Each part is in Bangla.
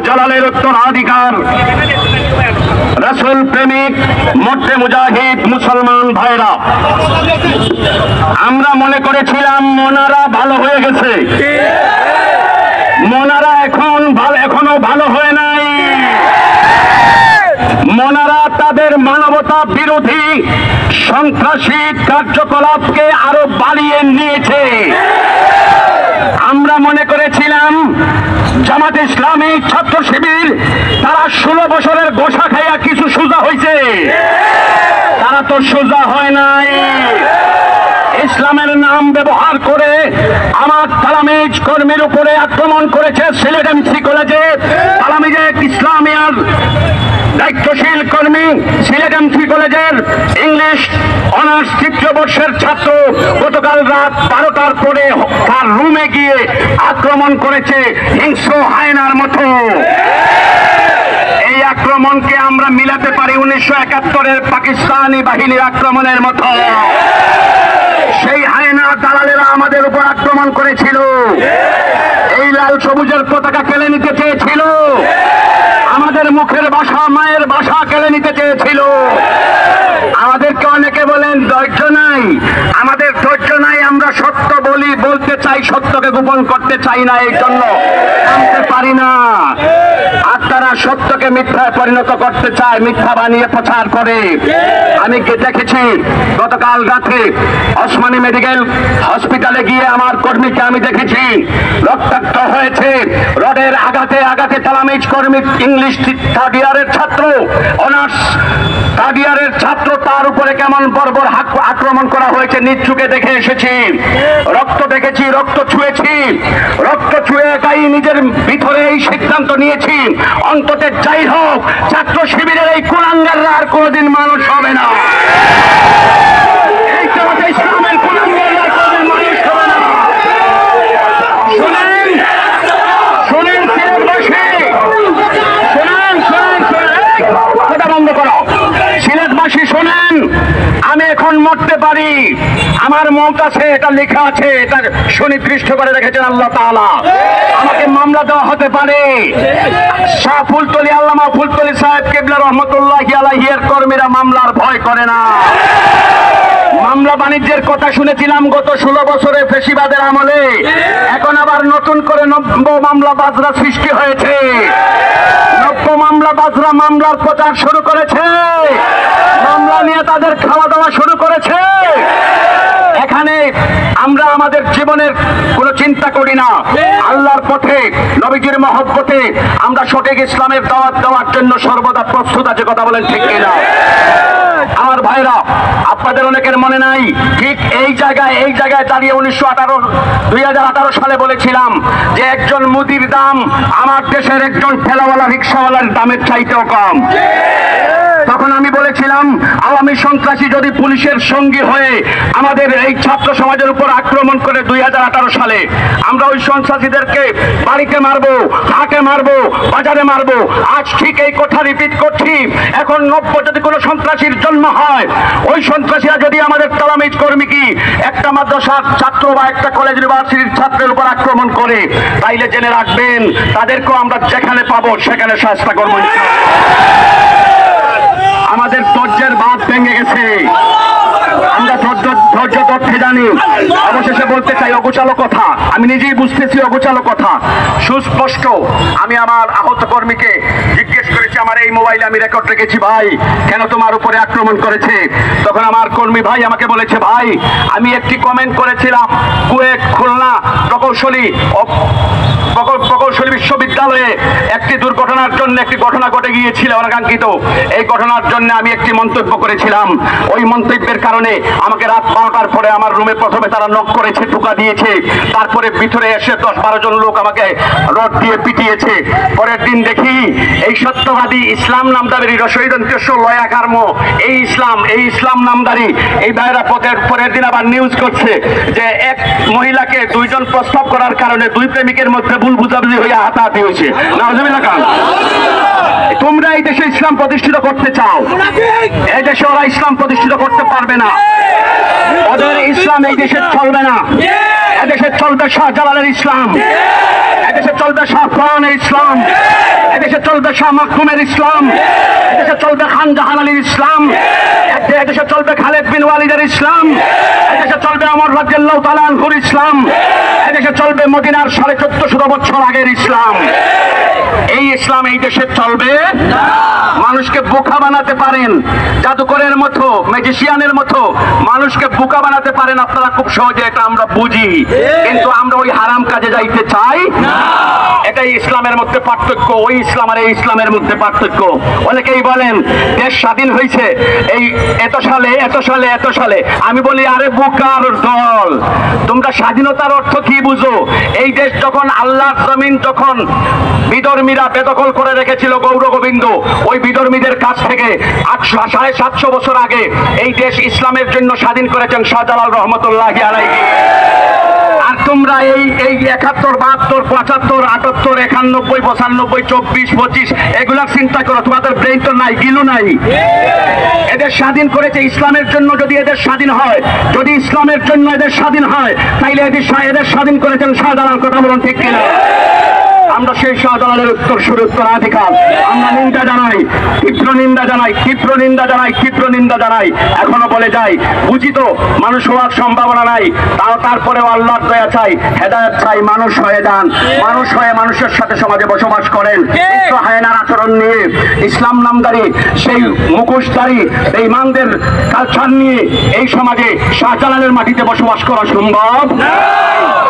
শাহজালালের উত্তরাধিকার রাসূল প্রেমিক মর্দে মুজাহিদ মুসলমান ভাইরা, আমরা মনে করেছিলাম মোনারা ভালো হয়ে গেছে। মোনারা এখনো ভালো হয়ে নাই। মোনারা তাদের মানবতা বিরোধী সন্ত্রাসী কার্যকলাপকে আরো বাড়িয়ে নিয়েছে। আমরা মনে করেছিলাম জামাত ইসলামী ছাত্র শিবির তারা 16 বছরের গোসা খাইয়া কিছু সোজা হয়েছে, তারা তো সোজা হয় নাই। ইসলামের নাম ব্যবহার করে আমার তালামিজ কর্মীর উপরে আক্রমণ করেছে সিলেট এমসি কলেজে। তালামিজে ইসলামিয়ার দায়িত্বশীল কর্মী সিলেট এমসি কলেজের ইংলিশ অনার্স তৃতীয় বর্ষের ছাত্র গতকাল রাত 12টার পরে তার রুমে গিয়ে আক্রমণ করেছে হিংস্র হায়নার মতো। এই আক্রমণকে আমরা মিলাতে পারি 1971-এর পাকিস্তানি বাহিনীর আক্রমণের মতো। সেই হায়না দালালেরা আমাদের উপর আক্রমণ করেছিল, এই লাল সবুজের পতাকা কেড়ে নিতে চেয়েছিল, আমাদের মুখের ভাষা মায়ের ভাষা কেড়ে নিতে চেয়েছিল। আমাদেরকে অনেকে বলেন ধৈর্য নাই, আমাদের ধৈর্য নাই। আমরা সত্য বলতে চাই, সত্যকে গোপন করতে চাই না, এই জন্য জানতে পারি না। আর তারা সত্যকে মিথ্যায় পরিণত করতে চায়, মিথ্যা বানিয়ে প্রচার করে। আমি দেখেছি গতকাল রাতে ওসমানী মেডিকেল হসপিটালে গিয়ে আমার কর্মীকে আমি দেখেছি রক্তাক্ত হয়েছে। রডের আঘাতে আঘাতে তালামিজ কর্মী ইংলিশ থার্ড ইয়ারের ছাত্র, অনার্স থার্ড ইয়ারের ছাত্র, তার উপরে কেমন বর্বর আক্রমণ করা হয়েছে নিজ চোখে দেখে এসেছি। রক্ত দেখেছি, রক্ত ছুঁয়েছি, রক্ত ছুঁয়ে একাই নিজের ভিতরে এই সিদ্ধান্ত নিয়েছি, অন্তত যাই হোক ছাত্র শিবিরের এই কুলাঙ্গাররা আর কোনোদিন মানুষ হবে না। এই জামাতে ইসলামের কুলাঙ্গাররা কোনোদিন মানুষ হবে না। শুনেন শুনেন সিলেটবাসী, শুনেন শুনেন শুনেন, কথা বন্ধ করো। সিলেটবাসী শোনেন, আমি এখন মরতে পারি, আমার মত আছে, এটা লেখা আছে, এটা সুনির্দিষ্ট করে রেখেছেন আল্লাহ তাআলা। আমাকে মামলা দেওয়া হতে পারে। শাহ ফুলতলি আল্লামা ফুলতলি সাহেব কিবলা রহমতুল্লাহি আলাইহি এর কর্মীরা মামলার ভয় করে না। মামলা বাণিজ্যের কথা শুনেছিলাম গত 16 বছরে ফেসিবাদের আমলে, এখন আবার নতুন করে নব্য মামলা বাজরা সৃষ্টি হয়েছে। নব্য মামলা বাজরা মামলার প্রচার শুরু করেছে, মামলা নিয়ে তাদের খাওয়া দাওয়া শুরু করেছে। এখানে আমরা আমাদের জীবনের কোনো চিন্তা করি না, আল্লাহর পথে নবীজির মহব্বতে আমরা সঠিক ইসলামের দাওয়াত দেওয়ার জন্য সর্বদা প্রস্তুত আছে। কথা বলেন ঠিক কিনা? আমার ভাইরা, আপনাদের অনেকের মনে নাই, ঠিক এই জায়গায় দাঁড়িয়ে 2018 সালে বলেছিলাম যে একজন মুদির দাম আমার দেশের একজন ঠেলাওয়ালা রিক্সাওয়ালার দামের চাইতেও কম। তখন আমি বলেছিলাম আওয়ামী সন্ত্রাসী যদি পুলিশের সঙ্গী হয়ে আমাদের এই ছাত্র সমাজের উপর আক্রমণ করে 2018 সালে, আমরা ওই সন্ত্রাসীদেরকে বাড়িতে মারবো, হাটে মারবো, বাজারে মারবো। আজ ঠিক এই কথা রিপিট করছি। এখন নব্য যদি কোনো সন্ত্রাসীর জন্ম হয়, ওই সন্ত্রাসীরা যদি আমাদের তালামিজ কর্মী কি একটা মাদ্রাসার ছাত্র বা একটা কলেজ ইউনিভার্সিটির ছাত্রের উপর আক্রমণ করে, তাইলে জেনে রাখবেন তাদেরকেও আমরা যেখানে পাবো সেখানে শাস্তি করবো। আমাদের ধৈর্যের বাঁধ ভেঙে গেছে, আমরা ধৈর্য ধরতে জানি। অবশেষে বলতে চাই অগোছালো কথা, আমি নিজেই বুঝতেছি অগোছালো কথা সুস্পষ্ট। আমি আমার আহত কর্মীকে জিজ্ঞেস করেছি, আমার এই মোবাইলে আমি রেকর্ড রেখেছি, ভাই কেন তোমার উপরে আক্রমণ করেছে? তখন আমার কর্মী ভাই আমাকে বলেছে, ভাই আমি একটি কমেন্ট করেছিলাম কুয়েট খুলনা প্রকৌশলী বিশ্ববিদ্যালয়ে একটি দুর্ঘটনার জন্য একটি ঘটনা ঘটে গিয়েছিল অনাকাঙ্ক্ষিত। এই ঘটনার জন্য আমি একটি মন্তব্য করেছিলাম। ওই মন্তব্যের কারণে আমাকে রাত 12টার পরে আমার রুমে প্রথমে তারা নক করেছে, টোকা দিয়েছে, তারপরে ভিতরে এসে 10-12 জন লোক আমাকে রড দিয়ে পিটিয়েছে। পরের দিন দেখি এই সত্যবাদী ইসলাম নামদারি রসইদন্তেশ্ব লয়া কার্ম এই ইসলাম নামদারি এই ভাইরা পরের দিন আবার নিউজ করছে যে এক মহিলাকে 2 জন প্রস্তাব করার কারণে 2 প্রেমিকের মধ্যে ভুল বুঝাবুঝি হয়ে হাতাহাতি হয়েছে। নাউজুবিল্লাহ খান, তোমরা এই দেশে ইসলাম প্রতিষ্ঠিত করতে চাও, এই দেশে ওরা ইসলাম প্রতিষ্ঠিত করতে পারবে না। ওদের ইসলাম এই দেশে চলবে না। এদেশে চলবে শাহজালালের ইসলাম, এদেশে চলবে শাহ ফরানের ইসলাম, এদেশে চলবে শাহ মাকদুমের ইসলাম, এদেশে চলবে খান জাহান আলীর ইসলাম, এদেশে চলবে খালেদ বিন ওয়ালিদের ইসলাম, এদেশে চলবে ওমর রাদিয়াল্লাহু তাআলা আনহুর ইসলাম, এদেশে চলবে মদিনার 1450 বছর আগের ইসলাম। এই ইসলাম এই দেশে চলবে না। মানুষকে বোকা বানাতে পারেন, জাদুকরের মতো, ম্যাজিশিয়ানের মতো মানুষকে বোকা বানাতে পারেন আপনারা খুব সহজে, এটা আমরা বুঝি, কিন্তু আমরা ওই হারাম কাজে যাইতে চাই না। এটাই ইসলামের মধ্যে পার্থক্য, ওই ইসলাম আর এই ইসলামের মধ্যে পার্থক্য। অনেকেই বলেন দেশ স্বাধীন হয়েছে এই এত সালে এত সালে এত সালে। আমি বলি আরে বোকার দল, তোমরা স্বাধীনতার অর্থ কি বুঝো? এই দেশ যখন আল্লাহর জমিন যখন বিধর্মীরা বেদখল করে রেখেছিল গৌর গোবিন্দ, ওই বিধর্মীদের কাছ থেকে 750 বছর আগে এই দেশ ইসলামের জন্য স্বাধীন করেছেন শাহজালাল রহমতুল্লাহি আলাইহি। আর তোমরা এই 71, 72, 75, 78, 91, 95, 24, 25 এগুলা চিন্তা করো, তোমাদের ব্রেইন তো নাই, গিলু নাই। এদের স্বাধীন করেছে ইসলামের জন্য। যদি এদের স্বাধীন হয়, যদি ইসলামের জন্য এদের স্বাধীন হয়, তাইলে এদের স্বাধীন করেছেন শাহজালাল। কথা বলুন ঠিক কিনা? আমরা সেই শাহজালালের উত্তরাধিকার। আমরা নিন্দা জানাই, তীব্র নিন্দা জানাই, তীব্র নিন্দা জানাই, তীব্র নিন্দা জানাই। এখনো বলে যাই, বুঝি তো মানুষ হওয়ার সম্ভাবনা নাই, তারপরেও আল্লাহর দয়া চাই, হেদায়েত চাই, মানুষ হয়ে যান, মানুষ হয়ে মানুষের সাথে সমাজে বসবাস করেন। কিন্তু হায়নার আচরণ নিয়ে, ইসলাম নামদারি সেই মুখোশধারী বেঈমানদের কালচার নিয়ে এই সমাজে শাহজালালের মাটিতে বসবাস করা সম্ভব।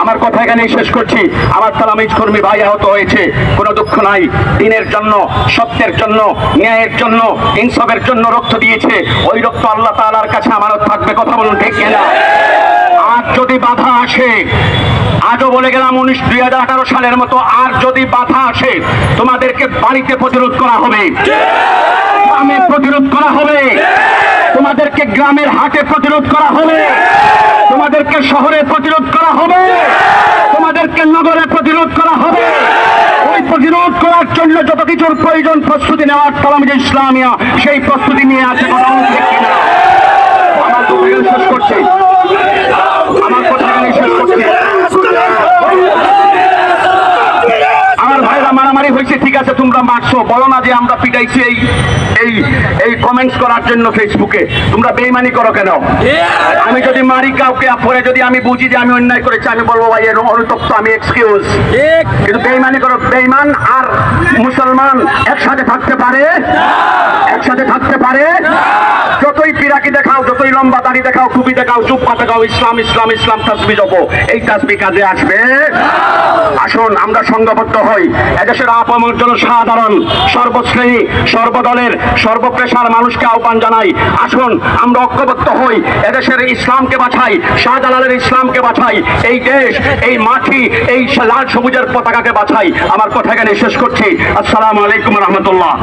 আমার কথা এখানেই শেষ করছি। আমার তালামিজ কর্মী ভাই আহত হয়েছে, কোনো দুঃখ নাই। দিনের জন্য, সত্যের জন্য, ন্যায়ের জন্য, ইনসাফের জন্য রক্ত দিয়েছে। ওই রক্ত আল্লাহ তাআলার কাছে আমানত থাকবে। কথা বলুন ঠিক কিনা? আর যদি বাধা আসে, আজও বলে গেলাম 2018 সালের মতো আর যদি বাধা আসে, তোমাদেরকে বাড়িতে প্রতিরোধ করা হবে, গ্রামে প্রতিরোধ করা হবে, তোমাদেরকে গ্রামের হাটে প্রতিরোধ করা হবে, তোমাদেরকে শহরে প্রতিরোধ করা হবে, তোমাদেরকে নগরে প্রতিরোধ করা হবে। ওই প্রতিরোধ করার জন্য যত কিছুর প্রয়োজন প্রস্তুতি নেওয়ার তালামিজ ইসলামিয়া সেই প্রস্তুতি নিয়ে আছে। আমার কথা শেষ করছি, আমার কথা শেষ করছি। আমার ভাইরা মারামারি হয়েছে, ঠিক আছে, তোমরা মারছো, বলো না যে আমরা পিটাইছি এই কমেন্টস করার জন্য ফেসবুকে। তোমরা বেইমানি করো কেন? আমি যদি মারি কাউকে, পরে যদি আমি বুঝি যে আমি অন্যায় করেছি, আমি বলবো ভাই এর অনুতপ্ত, আমি এক্সকিউজ। কিন্তু বেইমানি করো, বেইমান আর মুসলমান একসাথে থাকতে পারে? একসাথে থাকতে পারে? যতই পিরাকি দেখাও, যতই লম্বা দাড়ি দেখাও, টুপি দেখাও, জুব্বা দেখাও, ইসলাম ইসলাম ইসলাম তাসবিহ জপো, এই তাসবিহ কাজে আসবে? আসুন আমরা সংঘবদ্ধ হই। এদেশের আপামর জনসাধারণ, সর্বশ্রেণী, সর্বদলের, সর্বপেশার মানুষকে আহ্বান জানাই, আসুন আমরা ঐক্যবদ্ধ হই, এদেশের ইসলামকে বাঁচাই, শাহজালালের ইসলামকে বাঁচাই, এই দেশ, এই মাটি, এই লাল সবুজের পতাকাকে বাঁচাই। আমার কথা এখানে শেষ করছি। আসসালামু আলাইকুম রহমতুল্লাহ।